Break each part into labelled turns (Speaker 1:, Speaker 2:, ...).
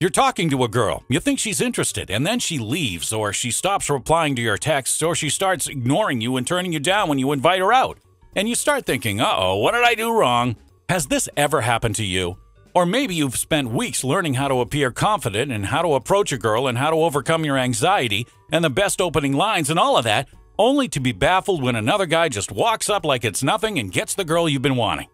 Speaker 1: You're talking to a girl, you think she's interested, and then she leaves, or she stops replying to your texts, or she starts ignoring you and turning you down when you invite her out. And you start thinking, uh-oh, what did I do wrong? Has this ever happened to you? Or maybe you've spent weeks learning how to appear confident and how to approach a girl and how to overcome your anxiety and the best opening lines and all of that, only to be baffled when another guy just walks up like it's nothing and gets the girl you've been wanting.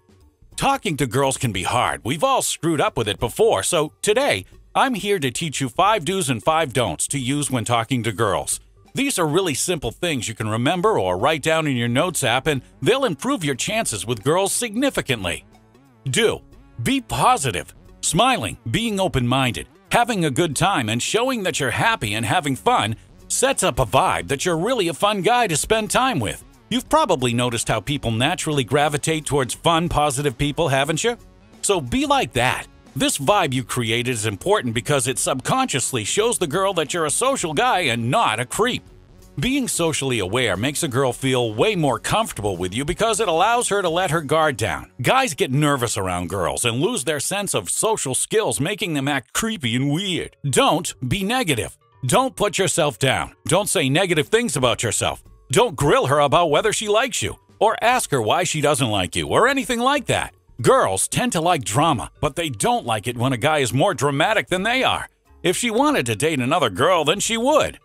Speaker 1: Talking to girls can be hard. We've all screwed up with it before, so today, I'm here to teach you 5 do's and 5 don'ts to use when talking to girls. These are really simple things you can remember or write down in your notes app, and they'll improve your chances with girls significantly. Do. Be positive. Smiling, being open-minded, having a good time, and showing that you're happy and having fun sets up a vibe that you're really a fun guy to spend time with. You've probably noticed how people naturally gravitate towards fun, positive people, haven't you? So be like that. This vibe you created is important because it subconsciously shows the girl that you're a social guy and not a creep. Being socially aware makes a girl feel way more comfortable with you because it allows her to let her guard down. Guys get nervous around girls and lose their sense of social skills, making them act creepy and weird. Don't be negative. Don't put yourself down. Don't say negative things about yourself. Don't grill her about whether she likes you, or ask her why she doesn't like you, or anything like that. Girls tend to like drama, but they don't like it when a guy is more dramatic than they are. If she wanted to date another girl, then she would.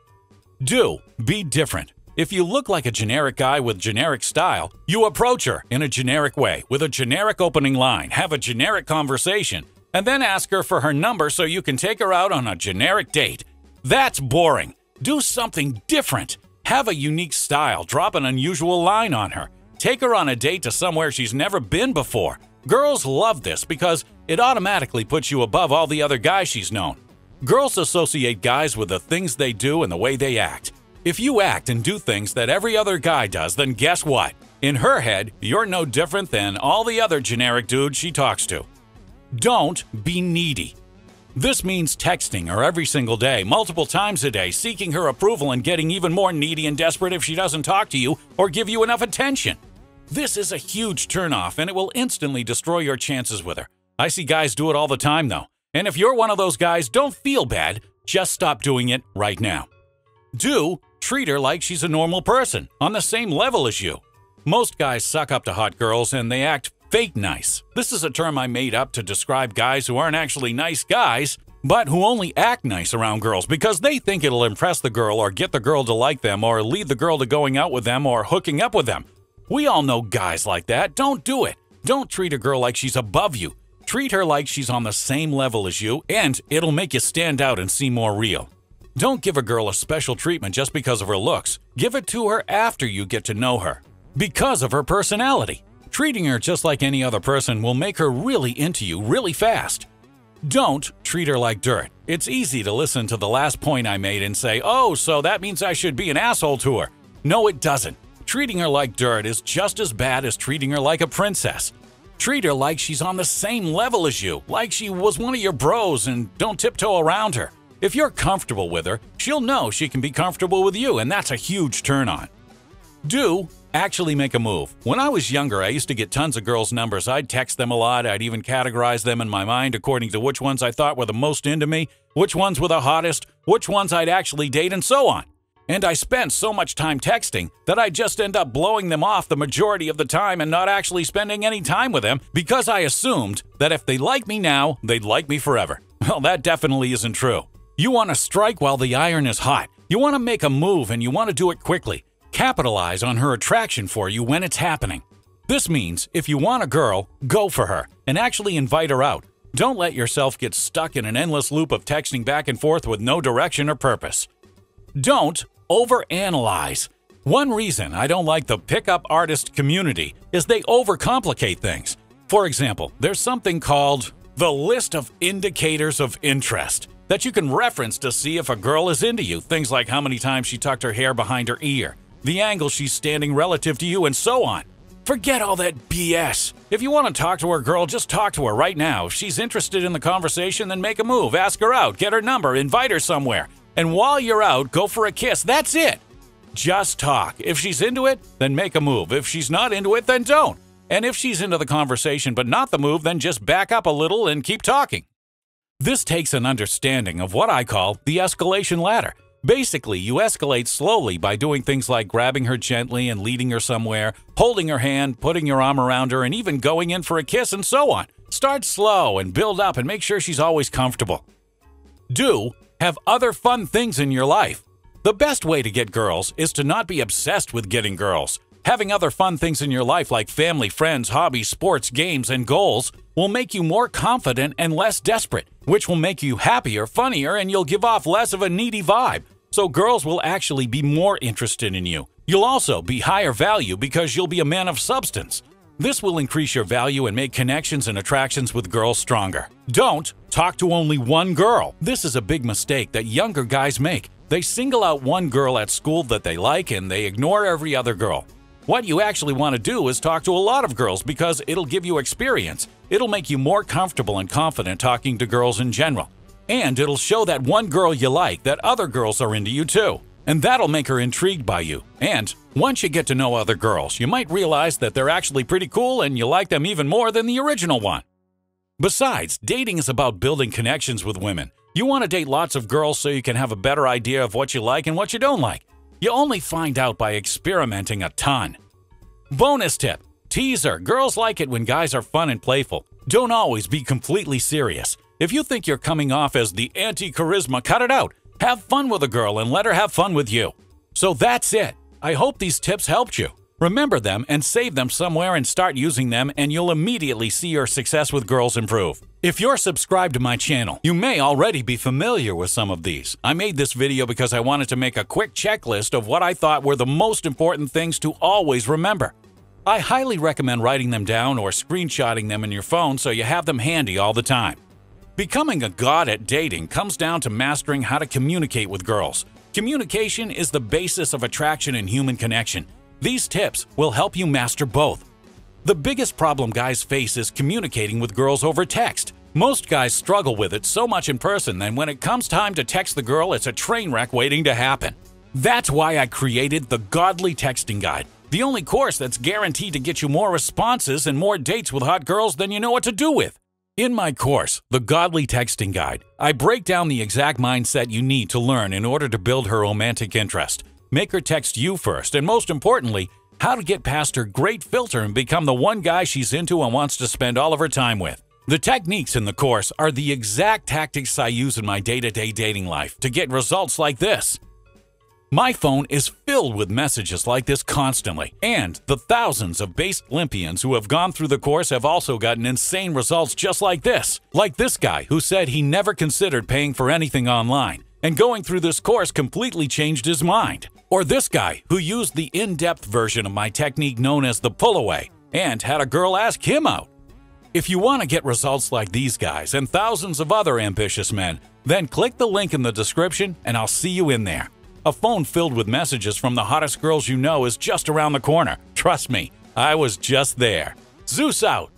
Speaker 1: Do. Be different. If you look like a generic guy with generic style, you approach her in a generic way, with a generic opening line, have a generic conversation, and then ask her for her number so you can take her out on a generic date. That's boring. Do something different. Have a unique style, drop an unusual line on her. Take her on a date to somewhere she's never been before. Girls love this because it automatically puts you above all the other guys she's known. Girls associate guys with the things they do and the way they act. If you act and do things that every other guy does, then guess what? In her head, you're no different than all the other generic dudes she talks to. Don't be needy. This means texting her every single day, multiple times a day, seeking her approval and getting even more needy and desperate if she doesn't talk to you or give you enough attention. This is a huge turnoff, and it will instantly destroy your chances with her. I see guys do it all the time, though. And if you're one of those guys, don't feel bad. Just stop doing it right now. Do. Treat her like she's a normal person, on the same level as you. Most guys suck up to hot girls, and they act fake nice. This is a term I made up to describe guys who aren't actually nice guys, but who only act nice around girls because they think it'll impress the girl or get the girl to like them or lead the girl to going out with them or hooking up with them. We all know guys like that. Don't do it. Don't treat a girl like she's above you. Treat her like she's on the same level as you, and it'll make you stand out and seem more real. Don't give a girl a special treatment just because of her looks. Give it to her after you get to know her. Because of her personality. Treating her just like any other person will make her really into you really fast. Don't treat her like dirt. It's easy to listen to the last point I made and say, oh, so that means I should be an asshole to her. No, it doesn't. Treating her like dirt is just as bad as treating her like a princess. Treat her like she's on the same level as you, like she was one of your bros, and don't tiptoe around her. If you're comfortable with her, she'll know she can be comfortable with you, and that's a huge turn-on. Do actually make a move. When I was younger, I used to get tons of girls' numbers. I'd text them a lot. I'd even categorize them in my mind according to which ones I thought were the most into me, which ones were the hottest, which ones I'd actually date, and so on. And I spent so much time texting that I just end up blowing them off the majority of the time and not actually spending any time with them because I assumed that if they like me now, they'd like me forever. Well, that definitely isn't true. You want to strike while the iron is hot. You want to make a move and you want to do it quickly. Capitalize on her attraction for you when it's happening. This means if you want a girl, go for her and actually invite her out. Don't let yourself get stuck in an endless loop of texting back and forth with no direction or purpose. Don't overanalyze. One reason I don't like the pickup artist community is they overcomplicate things. For example, there's something called the list of indicators of interest that you can reference to see if a girl is into you. Things like how many times she tucked her hair behind her ear, the angle she's standing relative to you, and so on. Forget all that BS. If you want to talk to her, girl, just talk to her right now. If she's interested in the conversation, then make a move. Ask her out, get her number, invite her somewhere. And while you're out, go for a kiss. That's it. Just talk. If she's into it, then make a move. If she's not into it, then don't. And if she's into the conversation but not the move, then just back up a little and keep talking. This takes an understanding of what I call the escalation ladder. Basically, you escalate slowly by doing things like grabbing her gently and leading her somewhere, holding her hand, putting your arm around her, and even going in for a kiss and so on. Start slow and build up and make sure she's always comfortable. Do have other fun things in your life. The best way to get girls is to not be obsessed with getting girls. Having other fun things in your life like family, friends, hobbies, sports, games, and goals will make you more confident and less desperate, which will make you happier, funnier, and you'll give off less of a needy vibe. So girls will actually be more interested in you. You'll also be higher value because you'll be a man of substance. This will increase your value and make connections and attractions with girls stronger. Don't talk to only one girl. This is a big mistake that younger guys make. They single out one girl at school that they like and they ignore every other girl. What you actually want to do is talk to a lot of girls because it'll give you experience. It'll make you more comfortable and confident talking to girls in general. And it'll show that one girl you like that other girls are into you too. And that'll make her intrigued by you. And once you get to know other girls, you might realize that they're actually pretty cool and you like them even more than the original one. Besides, dating is about building connections with women. You want to date lots of girls so you can have a better idea of what you like and what you don't like. You only find out by experimenting a ton. Bonus tip: teaser. Girls like it when guys are fun and playful. Don't always be completely serious. If you think you're coming off as the anti-charisma, cut it out. Have fun with a girl and let her have fun with you. So that's it. I hope these tips helped you. Remember them and save them somewhere and start using them, and you'll immediately see your success with girls improve. If you're subscribed to my channel, you may already be familiar with some of these. I made this video because I wanted to make a quick checklist of what I thought were the most important things to always remember. I highly recommend writing them down or screenshotting them in your phone so you have them handy all the time. Becoming a god at dating comes down to mastering how to communicate with girls. Communication is the basis of attraction and human connection. These tips will help you master both. The biggest problem guys face is communicating with girls over text. Most guys struggle with it so much in person that when it comes time to text the girl, it's a train wreck waiting to happen. That's why I created the Godly Texting Guide, the only course that's guaranteed to get you more responses and more dates with hot girls than you know what to do with. In my course, the Godly Texting Guide, I break down the exact mindset you need to learn in order to build her romantic interest, make her text you first, and most importantly, how to get past her great filter and become the one guy she's into and wants to spend all of her time with. The techniques in the course are the exact tactics I use in my day-to-day dating life to get results like this. My phone is filled with messages like this constantly, and the thousands of base Olympians who have gone through the course have also gotten insane results just like this. Like this guy who said he never considered paying for anything online, and going through this course completely changed his mind. Or this guy who used the in-depth version of my technique known as the pull-away, and had a girl ask him out. If you want to get results like these guys and thousands of other ambitious men, then click the link in the description and I'll see you in there. A phone filled with messages from the hottest girls you know is just around the corner. Trust me, I was just there. Zeus out!